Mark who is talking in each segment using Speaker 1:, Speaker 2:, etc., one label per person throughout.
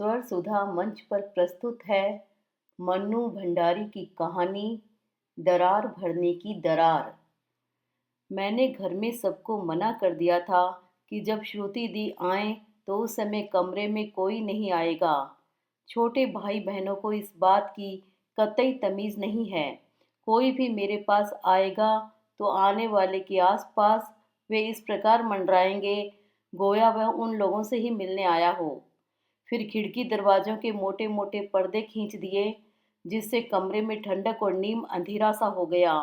Speaker 1: स्वर सुधा मंच पर प्रस्तुत है मन्नू भंडारी की कहानी दरार भरने की दरार। मैंने घर में सबको मना कर दिया था कि जब श्रुति दी आए तो उस समय कमरे में कोई नहीं आएगा। छोटे भाई बहनों को इस बात की कतई तमीज़ नहीं है। कोई भी मेरे पास आएगा तो आने वाले के आसपास वे इस प्रकार मंडराएंगे गोया वह उन लोगों से ही मिलने आया हो। फिर खिड़की दरवाजों के मोटे मोटे पर्दे खींच दिए, जिससे कमरे में ठंडक और नीम अंधेरा सा हो गया।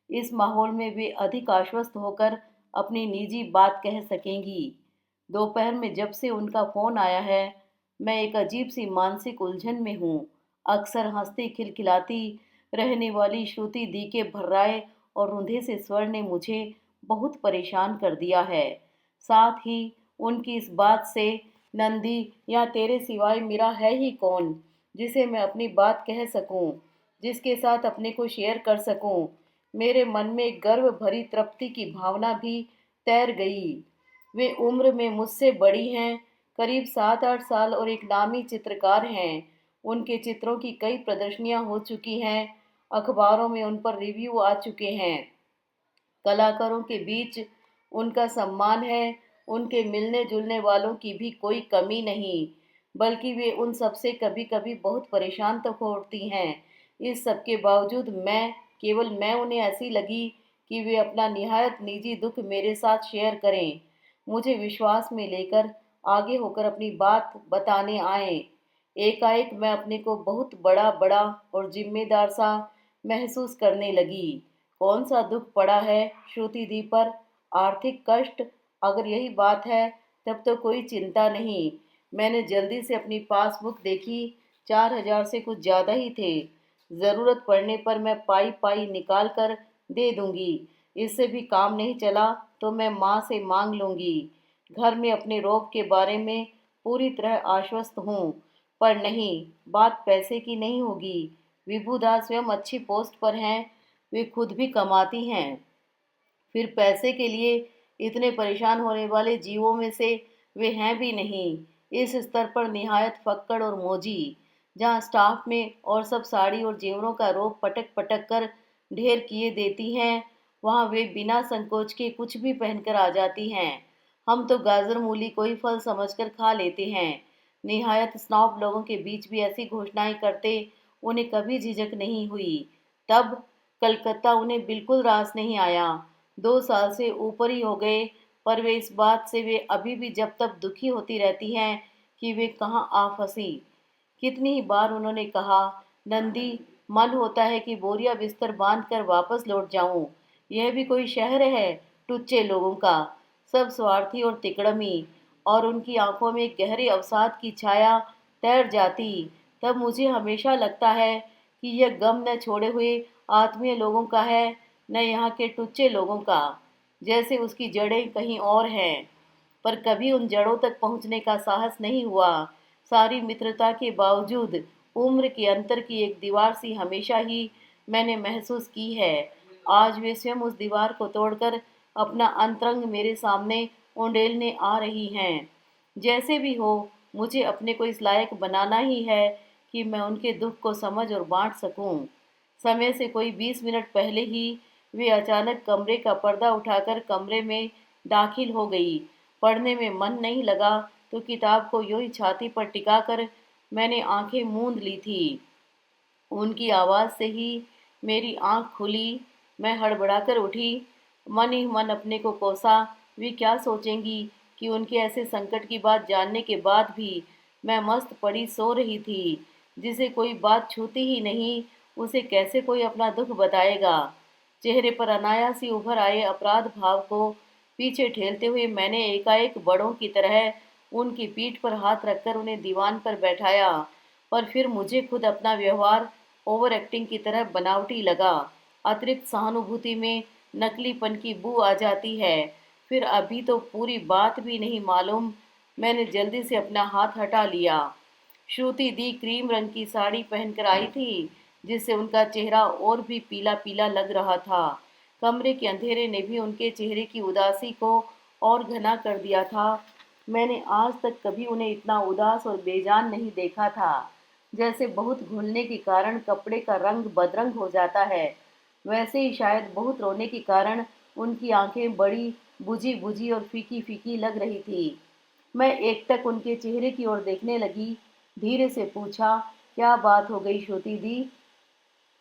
Speaker 1: इस माहौल में वे अधिक आश्वस्त होकर अपनी निजी बात कह सकेंगी। दोपहर में जब से उनका फ़ोन आया है, मैं एक अजीब सी मानसिक उलझन में हूँ। अक्सर हंसती खिलखिलाती रहने वाली श्रुति दी के भर्राए और रूंधे से स्वर ने मुझे बहुत परेशान कर दिया है। साथ ही उनकी इस बात से नंदी या तेरे सिवाय मेरा है ही कौन जिसे मैं अपनी बात कह सकूं, जिसके साथ अपने को शेयर कर सकूं। मेरे मन में गर्व भरी तृप्ति की भावना भी तैर गई। वे उम्र में मुझसे बड़ी हैं, करीब 7-8 साल, और एक नामी चित्रकार हैं। उनके चित्रों की कई प्रदर्शनियां हो चुकी हैं, अखबारों में उन पर रिव्यू आ चुके हैं। कलाकारों के बीच उनका सम्मान है। उनके मिलने जुलने वालों की भी कोई कमी नहीं, बल्कि वे उन सबसे कभी कभी बहुत परेशान तक होती हैं। इस सब के बावजूद केवल मैं उन्हें ऐसी लगी कि वे अपना निहायत निजी दुख मेरे साथ शेयर करें, मुझे विश्वास में लेकर आगे होकर अपनी बात बताने आए। एकाएक मैं अपने को बहुत बड़ा बड़ा और जिम्मेदार सा महसूस करने लगी। कौन सा दुख पड़ा है श्रुति दी पर? आर्थिक कष्ट? अगर यही बात है तब तो कोई चिंता नहीं। मैंने जल्दी से अपनी पासबुक देखी, 4,000 से कुछ ज़्यादा ही थे। ज़रूरत पड़ने पर मैं पाई पाई निकाल कर दे दूंगी। इससे भी काम नहीं चला तो मैं माँ से मांग लूंगी। घर में अपने रोग के बारे में पूरी तरह आश्वस्त हूँ, पर नहीं, बात पैसे की नहीं होगी। विभुदास स्वयं अच्छी पोस्ट पर हैं, वे खुद भी कमाती हैं। फिर पैसे के लिए इतने परेशान होने वाले जीवों में से वे हैं भी नहीं। इस स्तर पर निहायत फक्कड़ और मोजी, जहाँ स्टाफ में और सब साड़ी और जेवरों का रोब पटक पटक कर ढेर किए देती हैं, वहाँ वे बिना संकोच के कुछ भी पहनकर आ जाती हैं। हम तो गाजर मूली को ही फल समझकर खा लेते हैं। निहायत स्नॉब लोगों के बीच भी ऐसी घोषणाएं करते उन्हें कभी झिझक नहीं हुई। तब कलकत्ता उन्हें बिल्कुल रास नहीं आया। 2 साल से ऊपर ही हो गए, पर वे इस बात से वे अभी भी जब तब दुखी होती रहती हैं कि वे कहाँ आ फंसी। कितनी ही बार उन्होंने कहा, नंदी, मन होता है कि बोरिया बिस्तर बांध कर वापस लौट जाऊं। यह भी कोई शहर है टुच्चे लोगों का, सब स्वार्थी और तिकड़मी। और उनकी आंखों में गहरे अवसाद की छाया तैर जाती। तब मुझे हमेशा लगता है कि यह गम न छोड़े हुए आत्मीय लोगों का है, न यहाँ के टुच्चे लोगों का, जैसे उसकी जड़ें कहीं और हैं। पर कभी उन जड़ों तक पहुँचने का साहस नहीं हुआ। सारी मित्रता के बावजूद उम्र के अंतर की एक दीवार सी हमेशा ही मैंने महसूस की है। आज वे स्वयं उस दीवार को तोड़कर अपना अंतरंग मेरे सामने उंडेलने आ रही हैं। जैसे भी हो, मुझे अपने को इस लायक बनाना ही है कि मैं उनके दुख को समझ और बांट सकूं। समय से कोई 20 मिनट पहले ही वे अचानक कमरे का पर्दा उठाकर कमरे में दाखिल हो गई। पढ़ने में मन नहीं लगा तो किताब को यूं ही छाती पर टिकाकर मैंने आंखें मूंद ली थी। उनकी आवाज़ से ही मेरी आंख खुली। मैं हड़बड़ाकर उठी, मन ही मन अपने को कोसा, वे क्या सोचेंगी कि उनके ऐसे संकट की बात जानने के बाद भी मैं मस्त पड़ी सो रही थी। जिसे कोई बात छूती ही नहीं, उसे कैसे कोई अपना दुख बताएगा। चेहरे पर अनायास ही उभर आए अपराध भाव को पीछे ठेलते हुए मैंने एकाएक बड़ों की तरह उनकी पीठ पर हाथ रखकर उन्हें दीवान पर बैठाया। पर फिर मुझे खुद अपना व्यवहार ओवर एक्टिंग की तरह बनावटी लगा। अतिरिक्त सहानुभूति में नकलीपन की बू आ जाती है। फिर अभी तो पूरी बात भी नहीं मालूम, मैंने जल्दी से अपना हाथ हटा लिया। श्रुति दी क्रीम रंग की साड़ी पहनकर आई थी, जिससे उनका चेहरा और भी पीला पीला लग रहा था। कमरे के अंधेरे ने भी उनके चेहरे की उदासी को और घना कर दिया था। मैंने आज तक कभी उन्हें इतना उदास और बेजान नहीं देखा था। जैसे बहुत घुलने के कारण कपड़े का रंग बदरंग हो जाता है, वैसे ही शायद बहुत रोने के कारण उनकी आंखें बड़ी बुझी बुझी और फीकी फीकी लग रही थी। मैं एकटक उनके चेहरे की ओर देखने लगी। धीरे से पूछा, क्या बात हो गई श्रुति दी?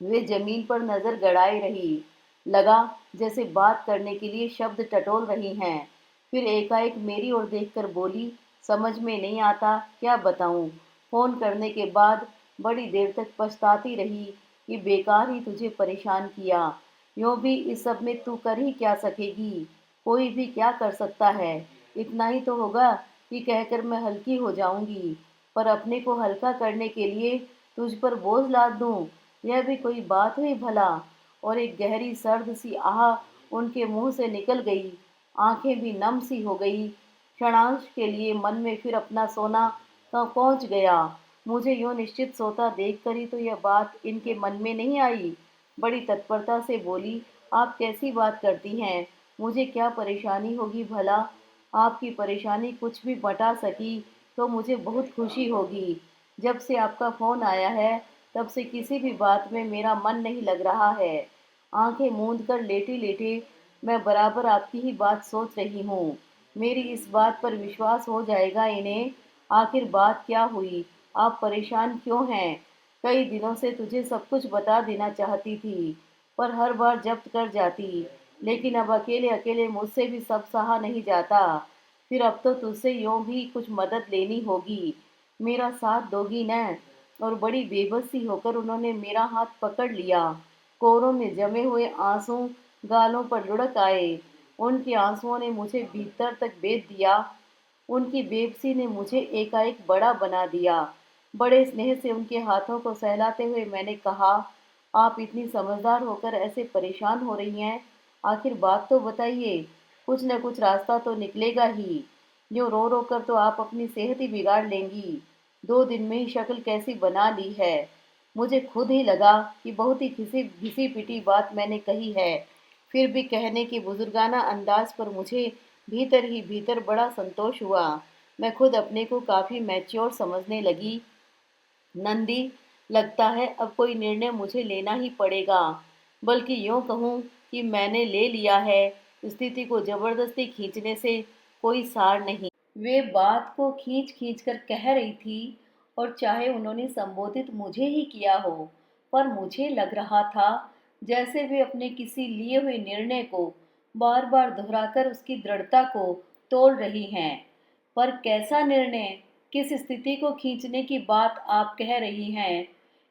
Speaker 1: वे जमीन पर नजर गड़ाए रही। लगा जैसे बात करने के लिए शब्द टटोल रही हैं। फिर एकाएक मेरी ओर देखकर बोली, समझ में नहीं आता क्या बताऊं। फोन करने के बाद बड़ी देर तक पछताती रही कि बेकार ही तुझे परेशान किया। यूं भी इस सब में तू कर ही क्या सकेगी? कोई भी क्या कर सकता है? इतना ही तो होगा कि कहकर मैं हल्की हो जाऊंगी, पर अपने को हल्का करने के लिए तुझ पर बोझ लाद दूं, यह भी कोई बात हुई भला? और एक गहरी सर्द सी आह उनके मुंह से निकल गई। आंखें भी नम सी हो गई। क्षणांश के लिए मन में फिर अपना सोना पहुंच गया। मुझे यूं निश्चित सोता देखकर ही तो यह बात इनके मन में नहीं आई। बड़ी तत्परता से बोली, आप कैसी बात करती हैं? मुझे क्या परेशानी होगी भला? आपकी परेशानी कुछ भी बता सकी तो मुझे बहुत खुशी होगी। जब से आपका फोन आया है तब से किसी भी बात में मेरा मन नहीं लग रहा है। आंखें मूंद कर लेटे लेटे मैं बराबर आपकी ही बात सोच रही हूँ। मेरी इस बात पर विश्वास हो जाएगा इन्हें? आखिर बात क्या हुई? आप परेशान क्यों हैं? कई दिनों से तुझे सब कुछ बता देना चाहती थी, पर हर बार जब्त कर जाती। लेकिन अब अकेले अकेले मुझसे भी सब सहा नहीं जाता। फिर अब तो तुझसे यूं भी कुछ मदद लेनी होगी। मेरा साथ दोगी न? और बड़ी बेबस सी होकर उन्होंने मेरा हाथ पकड़ लिया। कोरों में जमे हुए आंसू गालों पर लुढ़क आए। उनके आंसुओं ने मुझे भीतर तक बेध दिया। उनकी बेबसी ने मुझे एकाएक बड़ा बना दिया। बड़े स्नेह से उनके हाथों को सहलाते हुए मैंने कहा, आप इतनी समझदार होकर ऐसे परेशान हो रही हैं, आखिर बात तो बताइए। कुछ न कुछ रास्ता तो निकलेगा ही। यूं रो रो कर तो आप अपनी सेहत ही बिगाड़ लेंगी। 2 दिन में ही शक्ल कैसी बना ली है। मुझे खुद ही लगा कि बहुत ही घिसी पिटी बात मैंने कही है। फिर भी कहने के बुजुर्गाना अंदाज पर मुझे भीतर ही भीतर बड़ा संतोष हुआ। मैं खुद अपने को काफी मैच्योर समझने लगी। नंदी, लगता है अब कोई निर्णय मुझे लेना ही पड़ेगा। बल्कि यूं कहूं कि मैंने ले लिया है। स्थिति को जबरदस्ती खींचने से कोई सार नहीं। वे बात को खींच खींच कर कह रही थी, और चाहे उन्होंने संबोधित मुझे ही किया हो, पर मुझे लग रहा था जैसे वे अपने किसी लिए हुए निर्णय को बार बार दोहराकर उसकी दृढ़ता को तोल रही हैं। पर कैसा निर्णय? किस स्थिति को खींचने की बात आप कह रही हैं?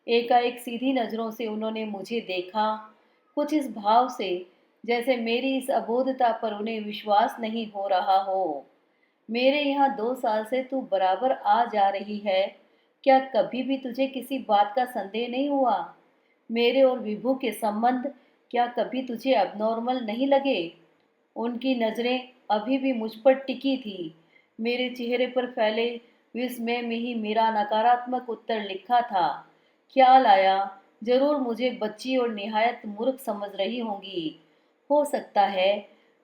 Speaker 1: एकाएक सीधी नजरों से उन्होंने मुझे देखा, कुछ इस भाव से जैसे मेरी इस अबोधता पर उन्हें विश्वास नहीं हो रहा हो। मेरे यहाँ 2 साल से तू बराबर आ जा रही है, क्या कभी भी तुझे किसी बात का संदेह नहीं हुआ? मेरे और विभू के संबंध क्या कभी तुझे अबनॉर्मल नहीं लगे? उनकी नजरें अभी भी मुझ पर टिकी थी। मेरे चेहरे पर फैले विस्मय में ही मेरा नकारात्मक उत्तर लिखा था। ख्याल आया, जरूर मुझे बच्ची और निहायत मूर्ख समझ रही होंगी। हो सकता है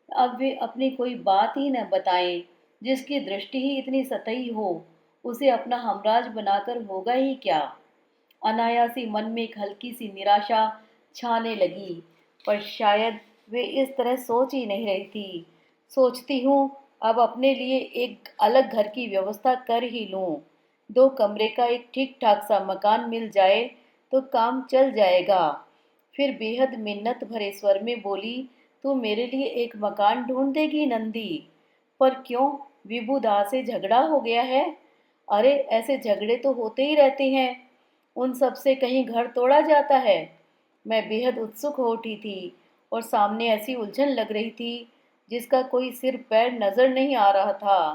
Speaker 1: अब वे अपनी कोई बात ही न बताएं। जिसकी दृष्टि ही इतनी सतही हो, उसे अपना हमराज बनाकर होगा ही क्या? अनायासी मन में एक हल्की सी निराशा छाने लगी। पर शायद वे इस तरह सोच ही नहीं रही थी। सोचती हूँ अब अपने लिए एक अलग घर की व्यवस्था कर ही लूँ। 2 कमरे का एक ठीक ठाक सा मकान मिल जाए तो काम चल जाएगा। फिर बेहद मिन्नत भरे स्वर में बोली, तू मेरे लिए एक मकान ढूंढ देगी नंदी? पर क्यों, विभू दा से झगड़ा हो गया है? अरे ऐसे झगड़े तो होते ही रहते हैं, उन सब से कहीं घर तोड़ा जाता है। मैं बेहद उत्सुक हो उठी थी, और सामने ऐसी उलझन लग रही थी जिसका कोई सिर पैर नजर नहीं आ रहा था।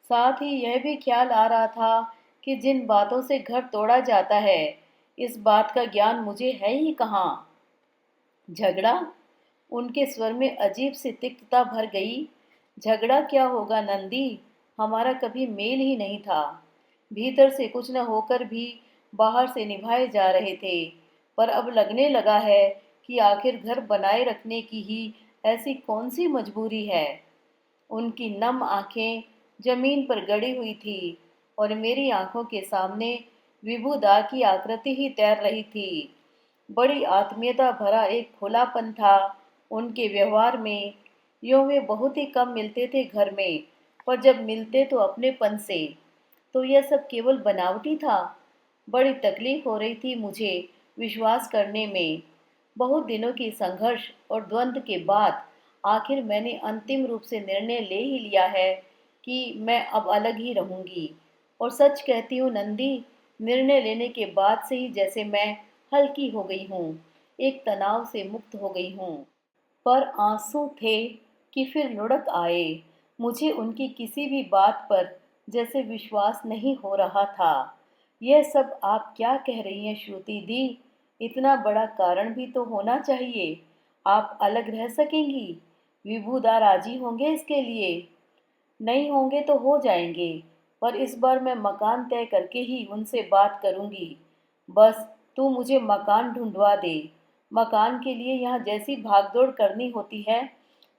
Speaker 1: साथ ही यह भी ख्याल आ रहा था कि जिन बातों से घर तोड़ा जाता है, इस बात का ज्ञान मुझे है ही कहाँ। झगड़ा? उनके स्वर में अजीब सी तिक्तता भर गई। झगड़ा क्या होगा नंदी, हमारा कभी मेल ही नहीं था। भीतर से कुछ न होकर भी बाहर से निभाए जा रहे थे। पर अब लगने लगा है कि आखिर घर बनाए रखने की ही ऐसी कौन सी मजबूरी है। उनकी नम आंखें जमीन पर गड़ी हुई थी और मेरी आंखों के सामने विभुदा की आकृति ही तैर रही थी। बड़ी आत्मीयता भरा एक खुलापन था उनके व्यवहार में। यूं वे बहुत ही कम मिलते थे घर में, पर जब मिलते तो अपनेपन से। तो यह सब केवल बनावटी था। बड़ी तकलीफ हो रही थी मुझे विश्वास करने में। बहुत दिनों की संघर्ष और द्वंद्व के बाद आखिर मैंने अंतिम रूप से निर्णय ले ही लिया है कि मैं अब अलग ही रहूंगी। और सच कहती हूँ नंदी, निर्णय लेने के बाद से ही जैसे मैं हल्की हो गई हूँ, एक तनाव से मुक्त हो गई हूँ। पर आंसू थे कि फिर लुढ़क आए। मुझे उनकी किसी भी बात पर जैसे विश्वास नहीं हो रहा था। यह सब आप क्या कह रही हैं श्रुति दी? इतना बड़ा कारण भी तो होना चाहिए। आप अलग रह सकेंगी? विभुदा राजी होंगे इसके लिए? नहीं होंगे तो हो जाएंगे, पर इस बार मैं मकान तय करके ही उनसे बात करूंगी। बस तू मुझे मकान ढूंढवा दे। मकान के लिए यहाँ जैसी भागदौड़ करनी होती है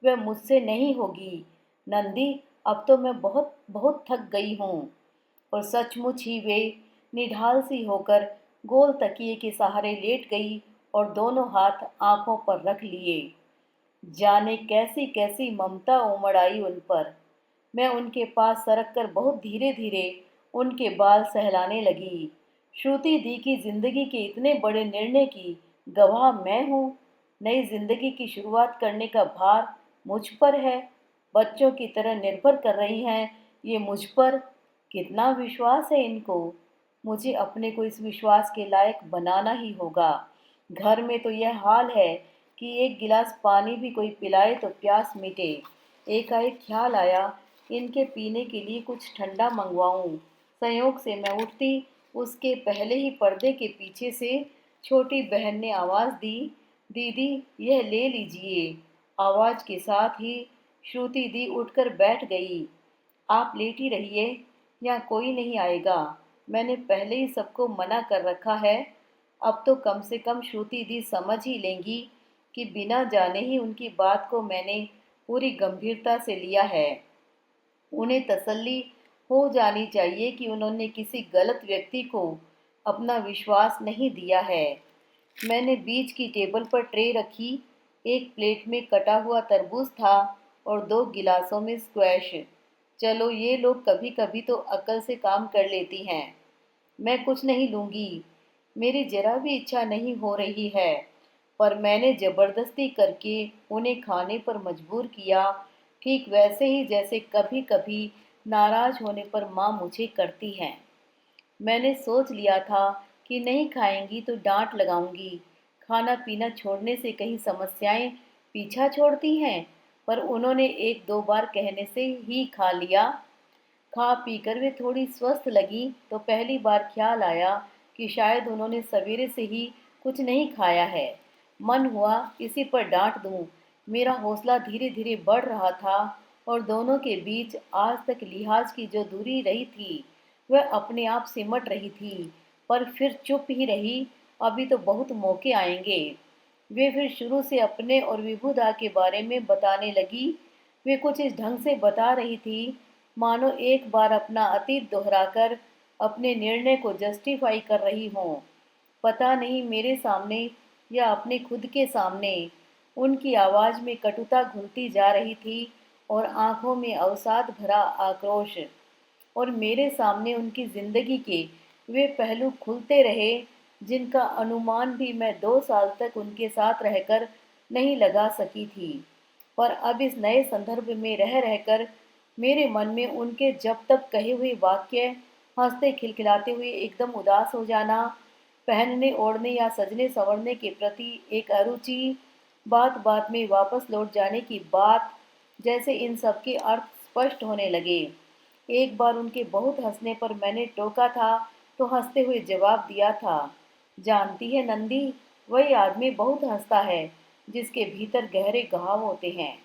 Speaker 1: वह मुझसे नहीं होगी। नंदी, अब तो मैं बहुत बहुत थक गई हूँ। और सचमुच ही वे निढाल सी होकर गोल तकिए के सहारे लेट गई और दोनों हाथ आंखों पर रख लिए। जाने कैसी कैसी ममता उमड़ आई उन पर। मैं उनके पास सरक कर बहुत धीरे धीरे उनके बाल सहलाने लगी। श्रुति दी की जिंदगी के इतने बड़े निर्णय की गवाह मैं हूँ। नई जिंदगी की शुरुआत करने का भार मुझ पर है। बच्चों की तरह निर्भर कर रही हैं ये मुझ पर। कितना विश्वास है इनको। मुझे अपने को इस विश्वास के लायक बनाना ही होगा। घर में तो यह हाल है कि एक गिलास पानी भी कोई पिलाए तो प्यास मिटे। एकाएक ख्याल आया इनके पीने के लिए कुछ ठंडा मंगवाऊं। संयोग से मैं उठती, उसके पहले ही पर्दे के पीछे से छोटी बहन ने आवाज दी, दीदी यह ले लीजिए। आवाज के साथ ही श्रुति दी उठकर बैठ गई। आप लेटी रहिए, यहाँ कोई नहीं आएगा। मैंने पहले ही सबको मना कर रखा है। अब तो कम से कम श्रुति दी समझ ही लेंगी कि बिना जाने ही उनकी बात को मैंने पूरी गंभीरता से लिया है। उन्हें तसल्ली हो जानी चाहिए कि उन्होंने किसी गलत व्यक्ति को अपना विश्वास नहीं दिया है। मैंने बीच की टेबल पर ट्रे रखी। एक प्लेट में कटा हुआ तरबूज था और दो गिलासों में स्क्वैश। चलो ये लोग कभी कभी तो अक्ल से काम कर लेती हैं। मैं कुछ नहीं लूंगी। मेरी जरा भी इच्छा नहीं हो रही है, पर मैंने जबरदस्ती करके उन्हें खाने पर मजबूर किया, ठीक वैसे ही जैसे कभी कभी नाराज होने पर माँ मुझे करती हैं। मैंने सोच लिया था कि नहीं खाएंगी तो डांट लगाऊंगी। खाना पीना छोड़ने से कहीं समस्याएं पीछा छोड़ती हैं, पर उन्होंने एक दो बार कहने से ही खा लिया। खा पीकर वे थोड़ी स्वस्थ लगी तो पहली बार ख्याल आया कि शायद उन्होंने सवेरे से ही कुछ नहीं खाया है। मन हुआ इसी पर डांट दूं। मेरा हौसला धीरे धीरे बढ़ रहा था और दोनों के बीच आज तक लिहाज की जो दूरी रही थी वह अपने आप सिमट रही थी। पर फिर चुप ही रही। अभी तो बहुत मौके आएंगे। वे फिर शुरू से अपने और विभुदा के बारे में बताने लगी। वे कुछ इस ढंग से बता रही थी मानो एक बार अपना अतीत दोहराकर अपने निर्णय को जस्टिफाई कर रही हों। पता नहीं मेरे सामने या अपने खुद के सामने। उनकी आवाज में कटुता घुलती जा रही थी और आंखों में अवसाद भरा आक्रोश। और मेरे सामने उनकी जिंदगी के वे पहलू खुलते रहे जिनका अनुमान भी मैं 2 साल तक उनके साथ रहकर नहीं लगा सकी थी। पर अब इस नए संदर्भ में रह रहकर मेरे मन में उनके जब तक कहे हुए वाक्य, हंसते खिलखिलाते हुए एकदम उदास हो जाना, पहनने ओढ़ने या सजने संवरने के प्रति एक अरुचि, बात बात में वापस लौट जाने की बात, जैसे इन सब के अर्थ स्पष्ट होने लगे। एक बार उनके बहुत हंसने पर मैंने टोका था तो हंसते हुए जवाब दिया था, जानती है नंदी, वही आदमी बहुत हंसता है जिसके भीतर गहरे घाव होते हैं।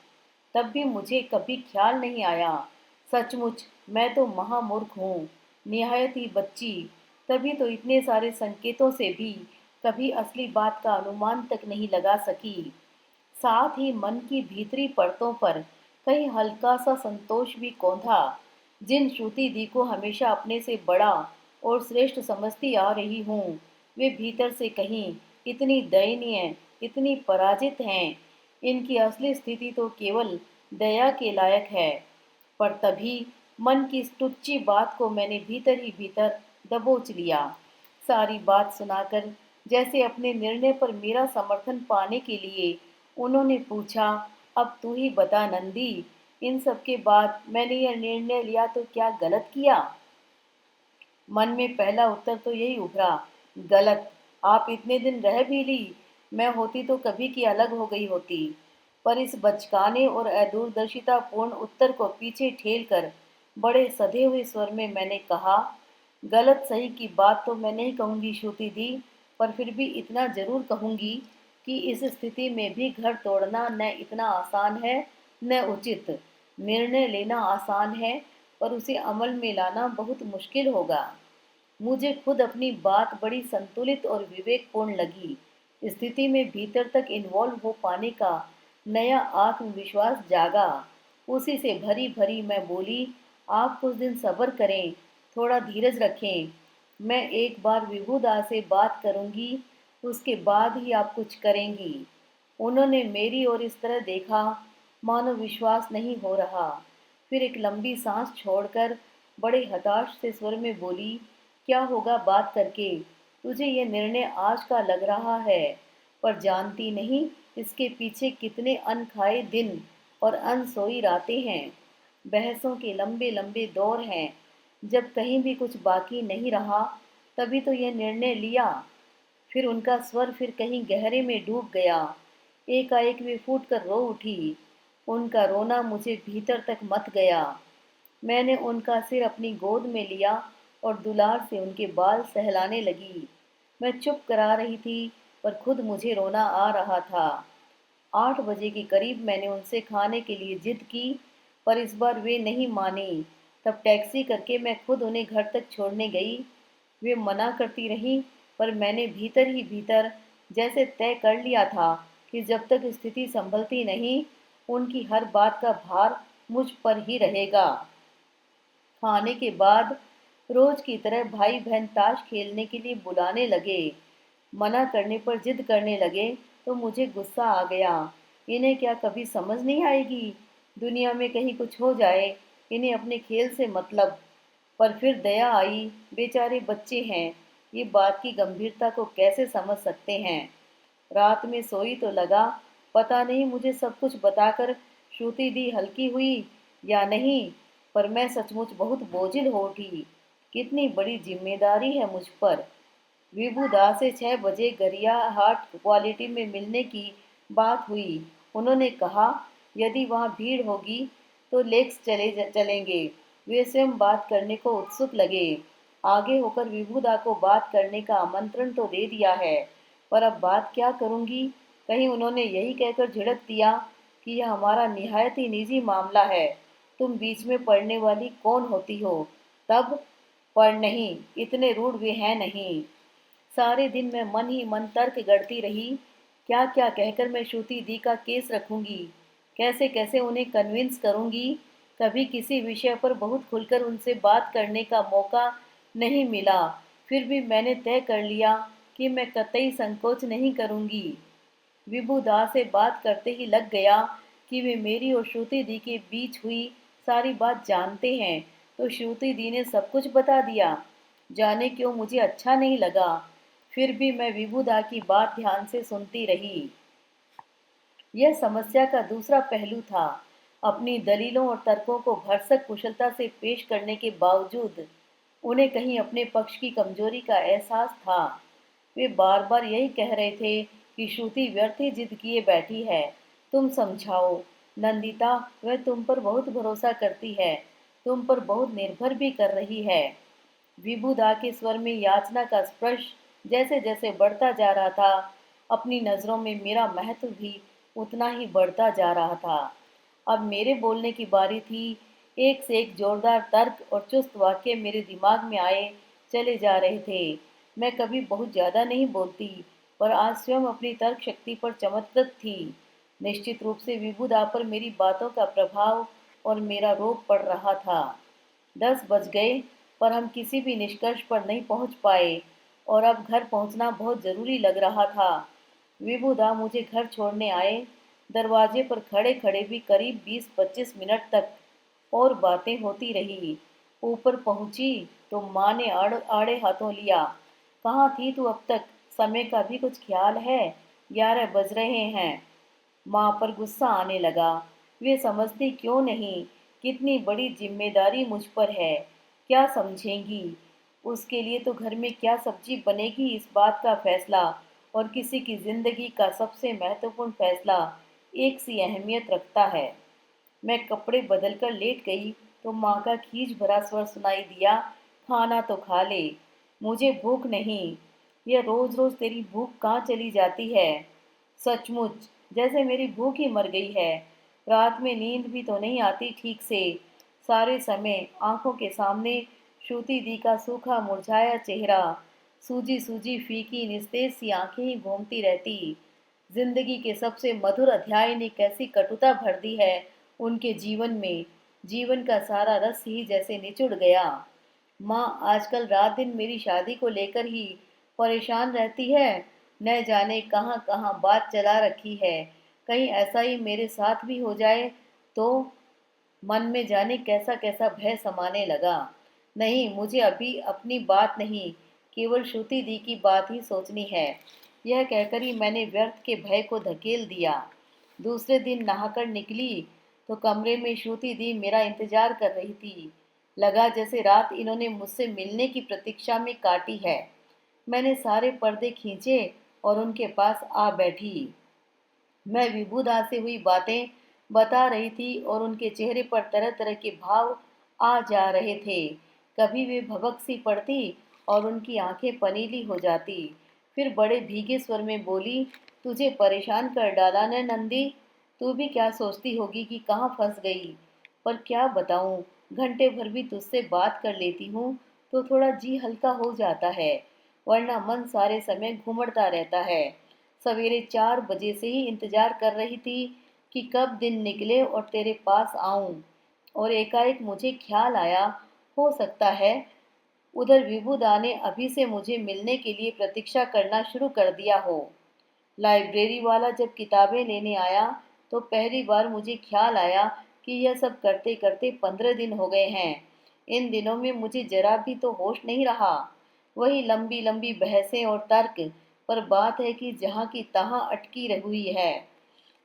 Speaker 1: तब भी मुझे कभी ख्याल नहीं आया। सचमुच मैं तो महामूर्ख हूँ, निहायत ही बच्ची। तभी तो इतने सारे संकेतों से भी कभी असली बात का अनुमान तक नहीं लगा सकी। साथ ही मन की भीतरी परतों पर कहीं हल्का सा संतोष भी कौंधा। जिन श्रुति दी को हमेशा अपने से बड़ा और श्रेष्ठ समझती आ रही हूँ, वे भीतर से कहीं इतनी दयनीय, इतनी पराजित हैं। इनकी असली स्थिति तो केवल दया के लायक है। पर तभी मन की इस टुच्ची बात को मैंने भीतर ही भीतर दबोच लिया। सारी बात सुनाकर जैसे अपने निर्णय पर मेरा समर्थन पाने के लिए उन्होंने पूछा, अब तू ही बता नंदी, इन सब के बाद मैंने यह निर्णय लिया तो क्या गलत किया? मन में पहला उत्तर तो यही उभरा, गलत। आप इतने दिन रह भी ली, मैं होती तो कभी की अलग हो गई होती। पर इस बचकाने और अदूरदर्शितापूर्ण उत्तर को पीछे ठेल कर बड़े सधे हुए स्वर में मैंने कहा, गलत सही की बात तो मैं नहीं कहूँगी श्रुति दी, पर फिर भी इतना जरूर कहूँगी कि इस स्थिति में भी घर तोड़ना न इतना आसान है न उचित। निर्णय लेना आसान है, पर उसे अमल में लाना बहुत मुश्किल होगा। मुझे खुद अपनी बात बड़ी संतुलित और विवेकपूर्ण लगी। स्थिति में भीतर तक इन्वॉल्व हो पाने का नया आत्मविश्वास जागा। उसी से भरी भरी मैं बोली, आप कुछ दिन सब्र करें, थोड़ा धीरज रखें। मैं एक बार विभुदा से बात करूंगी, उसके बाद ही आप कुछ करेंगी। उन्होंने मेरी ओर इस तरह देखा मानो विश्वास नहीं हो रहा। फिर एक लंबी सांस छोड़कर बड़े हताश से स्वर में बोली, क्या होगा बात करके? तुझे ये निर्णय आज का लग रहा है, पर जानती नहीं इसके पीछे कितने अनखाए दिन और अनसोई रातें हैं। बहसों के लंबे लंबे दौर हैं। जब कहीं भी कुछ बाकी नहीं रहा, तभी तो यह निर्णय लिया। फिर उनका स्वर फिर कहीं गहरे में डूब गया। एकाएक वे फूट कर रो उठी। उनका रोना मुझे भीतर तक मत गया। मैंने उनका सिर अपनी गोद में लिया और दुलार से उनके बाल सहलाने लगी। मैं चुप करा रही थी, पर खुद मुझे रोना आ रहा था। 8 बजे के करीब मैंने उनसे खाने के लिए जिद की, पर इस बार वे नहीं मानी। तब टैक्सी करके मैं खुद उन्हें घर तक छोड़ने गई। वे मना करती रहीं, पर मैंने भीतर ही भीतर जैसे तय कर लिया था कि जब तक स्थिति संभलती नहीं, उनकी हर बात का भार मुझ पर ही रहेगा। खाने के बाद रोज की तरह भाई बहन ताश खेलने के लिए बुलाने लगे। मना करने पर जिद करने लगे तो मुझे गुस्सा आ गया। इन्हें क्या कभी समझ नहीं आएगी? दुनिया में कहीं कुछ हो जाए, इन्हें अपने खेल से मतलब। पर फिर दया आई, बेचारे बच्चे हैं, ये बात की गंभीरता को कैसे समझ सकते हैं। रात में सोई तो लगा, पता नहीं मुझे सब कुछ बताकर श्रुति दी हल्की हुई या नहीं, पर मैं सचमुच बहुत बोझिल हो उठी। कितनी बड़ी जिम्मेदारी है मुझ पर। विभुदा से 6 बजे गरियाहाट क्वालिटी में मिलने की बात हुई। उन्होंने कहा, यदि वहाँ भीड़ होगी तो लेक्स चलेंगे। वे स्वयं बात करने को उत्सुक लगे। आगे होकर विभुदा को बात करने का आमंत्रण तो दे दिया है, पर अब बात क्या करूंगी? कहीं उन्होंने यही कहकर झिड़क दिया कि यह हमारा निहायत ही निजी मामला है, तुम बीच में पड़ने वाली कौन होती हो? तब पर नहीं, इतने रूढ़ वे हैं नहीं। सारे दिन मैं मन ही मन तर्क गढ़ती रही। क्या क्या कहकर मैं श्रुति दी का केस रखूंगी, कैसे कैसे उन्हें कन्विंस करूंगी। कभी किसी विषय पर बहुत खुलकर उनसे बात करने का मौका नहीं मिला। फिर भी मैंने तय कर लिया कि मैं कतई संकोच नहीं करूंगी। विभु दास से बात करते ही लग गया कि वे मेरी और श्रुति दी के बीच हुई सारी बात जानते हैं, तो श्रुति दी ने सब कुछ बता दिया। जाने क्यों मुझे अच्छा नहीं लगा। फिर भी मैं विभुदा की बात ध्यान से सुनती रही। यह समस्या का दूसरा पहलू था। अपनी दलीलों और तर्कों को भरसक कुशलता से पेश करने के बावजूद उन्हें कहीं अपने पक्ष की कमजोरी का एहसास था। वे बार बार यही कह रहे थे कि श्रुति व्यर्थ ही जिद किए बैठी है, तुम समझाओ। नंदिता, वह तुम पर बहुत भरोसा करती है, तुम पर बहुत निर्भर भी कर रही है। विभुदा के स्वर में याचना का स्पर्श जैसे जैसे बढ़ता जा रहा था, अपनी नज़रों में मेरा महत्व भी उतना ही बढ़ता जा रहा था। अब मेरे बोलने की बारी थी। एक से एक जोरदार तर्क और चुस्त वाक्य मेरे दिमाग में आए चले जा रहे थे। मैं कभी बहुत ज़्यादा नहीं बोलती, पर आज स्वयं अपनी तर्क शक्ति पर चमत्कृत थी। निश्चित रूप से विभुदा पर मेरी बातों का प्रभाव और मेरा रोब पड़ रहा था। 10 बज गए पर हम किसी भी निष्कर्ष पर नहीं पहुंच पाए और अब घर पहुंचना बहुत ज़रूरी लग रहा था। विभुदा मुझे घर छोड़ने आए। दरवाजे पर खड़े खड़े भी करीब 20-25 मिनट तक और बातें होती रही। ऊपर पहुंची तो माँ ने आड़े हाथों लिया। कहाँ थी तू अब तक? समय का भी कुछ ख्याल है? 11 बज रहे हैं। माँ पर गुस्सा आने लगा। वे समझती क्यों नहीं कितनी बड़ी जिम्मेदारी मुझ पर है। क्या समझेंगी? उसके लिए तो घर में क्या सब्जी बनेगी इस बात का फैसला और किसी की जिंदगी का सबसे महत्वपूर्ण फैसला एक सी अहमियत रखता है। मैं कपड़े बदलकर लेट गई तो माँ का खींच भरा स्वर सुनाई दिया, खाना तो खा ले, मुझे भूख नहीं। यह रोज रोज तेरी भूख कहाँ चली जाती है? सचमुच जैसे मेरी भूख ही मर गई है। रात में नींद भी तो नहीं आती ठीक से। सारे समय आंखों के सामने श्रुति दी का सूखा मुरझाया चेहरा, सूजी सूजी फीकी निस्तेज सी आंखें ही घूमती रहती। जिंदगी के सबसे मधुर अध्याय ने कैसी कटुता भर दी है उनके जीवन में। जीवन का सारा रस ही जैसे निचुड़ गया। माँ आजकल रात दिन मेरी शादी को लेकर ही परेशान रहती है। न जाने कहाँ कहाँ बात चला रखी है। कहीं ऐसा ही मेरे साथ भी हो जाए तो। मन में जाने कैसा कैसा भय समाने लगा। नहीं, मुझे अभी अपनी बात नहीं, केवल श्रुति दी की बात ही सोचनी है। यह कहकर ही मैंने व्यर्थ के भय को धकेल दिया। दूसरे दिन नहाकर निकली तो कमरे में श्रुति दी मेरा इंतजार कर रही थी। लगा जैसे रात इन्होंने मुझसे मिलने की प्रतीक्षा में काटी है। मैंने सारे पर्दे खींचे और उनके पास आ बैठी। मैं विभुदा से हुई बातें बता रही थी और उनके चेहरे पर तरह तरह के भाव आ जा रहे थे। कभी वे भभक सी पड़ती और उनकी आंखें पनीली हो जाती। फिर बड़े भीगे स्वर में बोली, तुझे परेशान कर डाला न नंदी? तू भी क्या सोचती होगी कि कहाँ फंस गई? पर क्या बताऊं, घंटे भर भी तुझसे बात कर लेती हूँ तो थोड़ा जी हल्का हो जाता है, वरना मन सारे समय घुमड़ता रहता है। सवेरे 4 बजे से ही इंतजार कर रही थी कि कब दिन निकले और तेरे पास आऊं। और एकाएक मुझे ख्याल आया, हो सकता है उधर विभुदा ने अभी से मुझे मिलने के लिए प्रतीक्षा करना शुरू कर दिया हो। लाइब्रेरी वाला जब किताबें लेने आया तो पहली बार मुझे ख्याल आया कि यह सब करते करते 15 दिन हो गए हैं। इन दिनों में मुझे जरा भी तो होश नहीं रहा। वही लंबी लंबी बहसें और तर्क, पर बात है कि जहाँ की तहाँ अटकी रही हुई है।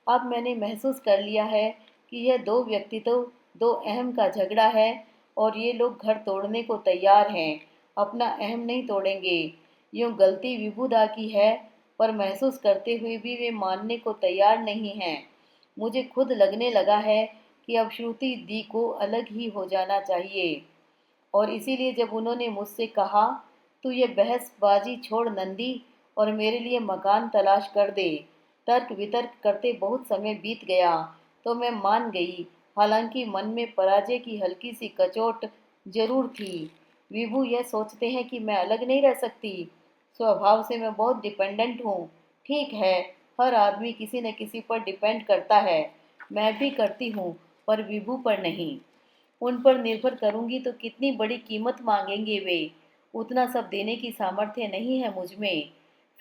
Speaker 1: अब मैंने महसूस कर लिया है कि यह दो व्यक्तित्व, दो अहम का झगड़ा है और ये लोग घर तोड़ने को तैयार हैं, अपना अहम नहीं तोड़ेंगे। यूँ गलती विभुदा की है, पर महसूस करते हुए भी वे मानने को तैयार नहीं हैं। मुझे खुद लगने लगा है कि अब श्रुति दी को अलग ही हो जाना चाहिए। और इसीलिए जब उन्होंने मुझसे कहा, तू ये बहसबाजी छोड़ नंदी और मेरे लिए मकान तलाश कर दे, तर्क वितर्क करते बहुत समय बीत गया तो मैं मान गई। हालांकि मन में पराजय की हल्की सी कचोट जरूर थी। विभू यह सोचते हैं कि मैं अलग नहीं रह सकती। स्वभाव से मैं बहुत डिपेंडेंट हूँ। ठीक है, हर आदमी किसी न किसी पर डिपेंड करता है, मैं भी करती हूँ, पर विभू पर नहीं। उन पर निर्भर करूंगी तो कितनी बड़ी कीमत मांगेंगे वे। उतना सब देने की सामर्थ्य नहीं है मुझ में।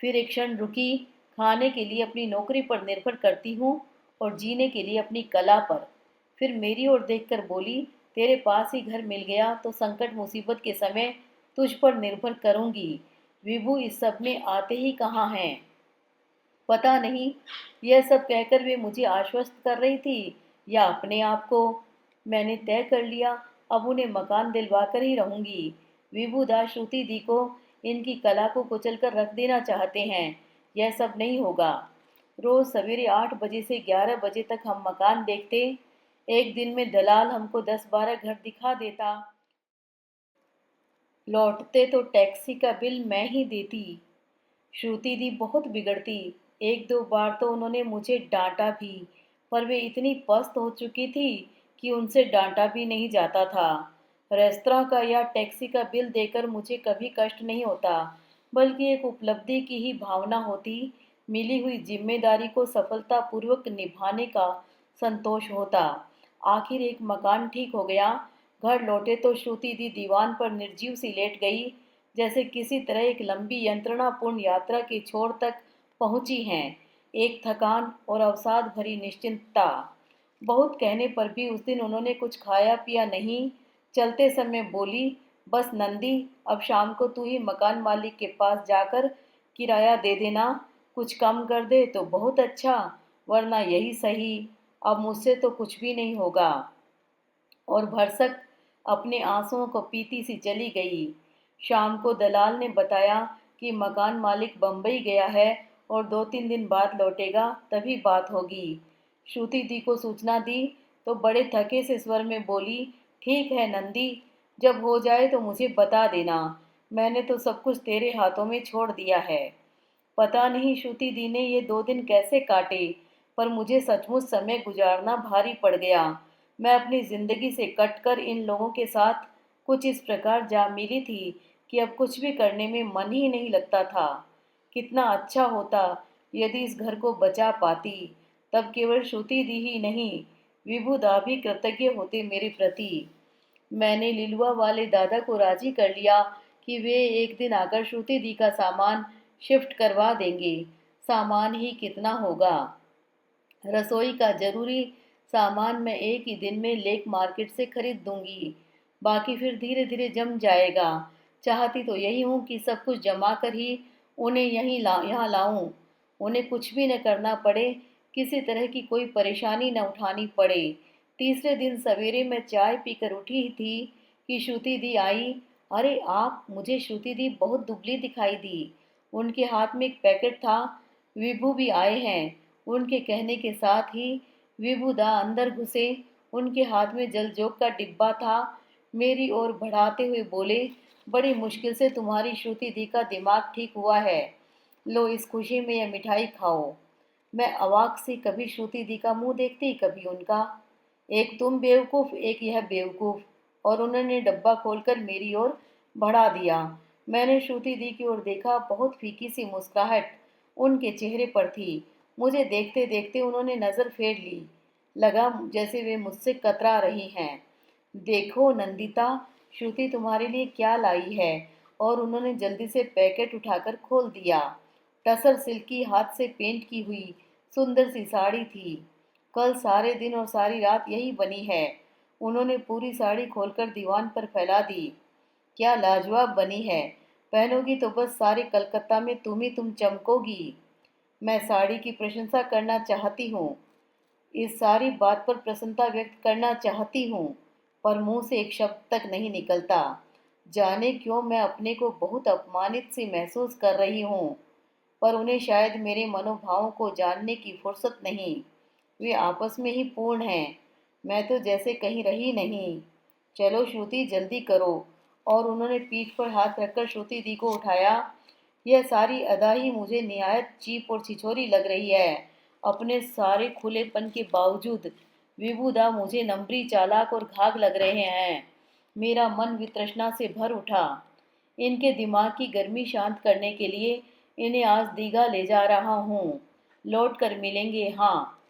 Speaker 1: फिर एक क्षण रुकी। खाने के लिए अपनी नौकरी पर निर्भर करती हूँ और जीने के लिए अपनी कला पर। फिर मेरी ओर देखकर बोली, तेरे पास ही घर मिल गया तो संकट मुसीबत के समय तुझ पर निर्भर करूंगी। विभू इस सब में आते ही कहाँ हैं? पता नहीं, यह सब कहकर वे मुझे आश्वस्त कर रही थी या अपने आप को। मैंने तय कर लिया, अब उन्हें मकान दिलवा कर ही रहूंगी। विभुदास श्रुति दी को इनकी कला को कुचल कर रख देना चाहते हैं। यह सब नहीं होगा। रोज सवेरे 8 बजे से 11 बजे तक हम मकान देखते। एक दिन में दलाल हमको 10-12 घर दिखा देता। लौटते तो टैक्सी का बिल मैं ही देती। श्रुति दी बहुत बिगड़ती। एक दो बार तो उन्होंने मुझे डांटा भी, पर वे इतनी पस्त हो चुकी थी कि उनसे डांटा भी नहीं जाता था। रेस्तरां का या टैक्सी का बिल देकर मुझे कभी कष्ट नहीं होता, बल्कि एक उपलब्धि की ही भावना होती। मिली हुई जिम्मेदारी को सफलतापूर्वक निभाने का संतोष होता। आखिर एक मकान ठीक हो गया। घर लौटे तो श्रुति दी दीवान पर निर्जीव सी लेट गई, जैसे किसी तरह एक लंबी यंत्रणापूर्ण यात्रा के छोर तक पहुंची हैं। एक थकान और अवसाद भरी निश्चिंतता। बहुत कहने पर भी उस दिन उन्होंने कुछ खाया पिया नहीं। चलते समय बोली, बस नंदी, अब शाम को तू ही मकान मालिक के पास जाकर किराया दे देना। कुछ कम कर दे तो बहुत अच्छा, वरना यही सही, अब मुझसे तो कुछ भी नहीं होगा। और भरसक अपने आंसुओं को पीती सी चली गई। शाम को दलाल ने बताया कि मकान मालिक बम्बई गया है और 2-3 दिन बाद लौटेगा, तभी बात होगी। श्रुति दी को सूचना दी तो बड़े थके से स्वर में बोली, ठीक है नंदी, जब हो जाए तो मुझे बता देना। मैंने तो सब कुछ तेरे हाथों में छोड़ दिया है। पता नहीं श्रुति दी ने ये 2 दिन कैसे काटे, पर मुझे सचमुच समय गुजारना भारी पड़ गया। मैं अपनी जिंदगी से कटकर इन लोगों के साथ कुछ इस प्रकार जा मिली थी कि अब कुछ भी करने में मन ही नहीं लगता था। कितना अच्छा होता यदि इस घर को बचा पाती, तब केवल श्रुति दी ही नहीं, विभुदा भी कृतज्ञ होते मेरे प्रति। मैंने लिलुआ वाले दादा को राजी कर लिया कि वे एक दिन आकर श्रुति दी का सामान शिफ्ट करवा देंगे। सामान ही कितना होगा, रसोई का जरूरी सामान मैं एक ही दिन में लेक मार्केट से खरीद दूंगी, बाकी फिर धीरे धीरे जम जाएगा। चाहती तो यही हूँ कि सब कुछ जमा कर ही उन्हें यहाँ लाऊं, उन्हें कुछ भी न करना पड़े, किसी तरह की कोई परेशानी न उठानी पड़े। तीसरे दिन सवेरे मैं चाय पीकर उठी ही थी कि श्रुति दी आई। अरे आप, मुझे श्रुति दी बहुत दुबली दिखाई दी। उनके हाथ में एक पैकेट था। विभू भी आए हैं। उनके कहने के साथ ही विभुदा अंदर घुसे। उनके हाथ में जलजोग का डिब्बा था। मेरी ओर बढ़ाते हुए बोले, बड़ी मुश्किल से तुम्हारी श्रुति दी का दिमाग ठीक हुआ है, लो इस खुशी में यह मिठाई खाओ। मैं अवाक सी, कभी श्रुति दी का मुंह देखती, कभी उनका। एक तुम बेवकूफ, एक यह बेवकूफ। और उन्होंने डब्बा खोलकर मेरी ओर बढ़ा दिया। मैंने श्रुति दी की ओर देखा। बहुत फीकी सी मुस्कुराहट उनके चेहरे पर थी। मुझे देखते देखते उन्होंने नज़र फेर ली। लगा जैसे वे मुझसे कतरा रही हैं। देखो नंदिता, श्रुति तुम्हारे लिए क्या लाई है। और उन्होंने जल्दी से पैकेट उठाकर खोल दिया। टसर सिल्क की, हाथ से पेंट की हुई सुंदर सी साड़ी थी। कल सारे दिन और सारी रात यही बनी है। उन्होंने पूरी साड़ी खोलकर दीवान पर फैला दी। क्या लाजवाब बनी है, पहनोगी तो बस सारे कलकत्ता में तुम ही तुम चमकोगी। मैं साड़ी की प्रशंसा करना चाहती हूँ, इस सारी बात पर प्रसन्नता व्यक्त करना चाहती हूँ, पर मुंह से एक शब्द तक नहीं निकलता। जाने क्यों मैं अपने को बहुत अपमानित सी महसूस कर रही हूँ, पर उन्हें शायद मेरे मनोभावों को जानने की फुर्सत नहीं। वे आपस में ही पूर्ण हैं, मैं तो जैसे कहीं रही नहीं। चलो श्रुति, जल्दी करो। और उन्होंने पीठ पर हाथ रखकर श्रुति दी को उठाया। यह सारी अदा ही मुझे निहायत चीप और छिछोरी लग रही है। अपने सारे खुलेपन के बावजूद विभुदा मुझे नम्री, चालाक और घाघ लग रहे हैं। मेरा मन वितृष्णा से भर उठा। इनके दिमाग की गर्मी शांत करने के लिए इन्हें आज दीघा ले जा रहा हूँ। लौट कर मिलेंगे, हाँ।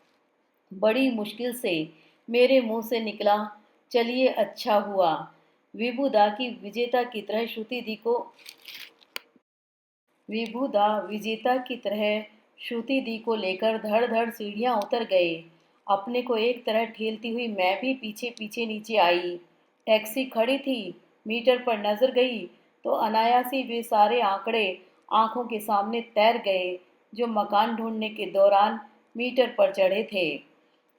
Speaker 1: बड़ी मुश्किल से मेरे मुंह से निकला, चलिए अच्छा हुआ। विभुदा की विजेता की तरह श्रुति दी को विभुदा विजेता की तरह श्रुति दी को लेकर धड़ धड़ सीढ़ियां उतर गए। अपने को एक तरह ठेलती हुई मैं भी पीछे पीछे नीचे आई। टैक्सी खड़ी थी। मीटर पर नजर गई तो अनायास ही वे सारे आंकड़े आंखों के सामने तैर गए जो मकान ढूंढने के दौरान मीटर पर चढ़े थे।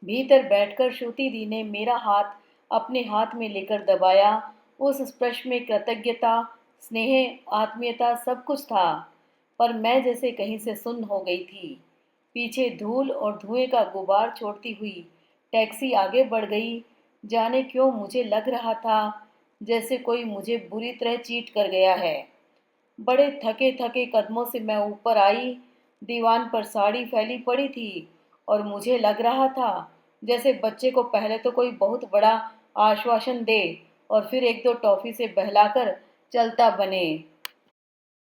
Speaker 1: भीतर बैठकर श्रुति दी ने मेरा हाथ अपने हाथ में लेकर दबाया। उस स्पर्श में कृतज्ञता, स्नेह, आत्मीयता सब कुछ था, पर मैं जैसे कहीं से सुन्न हो गई थी। पीछे धूल और धुएं का गुबार छोड़ती हुई टैक्सी आगे बढ़ गई। जाने क्यों मुझे लग रहा था जैसे कोई मुझे बुरी तरह चीट कर गया है। बड़े थके थके कदमों से मैं ऊपर आई। दीवान पर साड़ी फैली पड़ी थी और मुझे लग रहा था जैसे बच्चे को पहले तो कोई बहुत बड़ा आश्वासन दे और फिर एक दो टॉफी से बहलाकर चलता बने।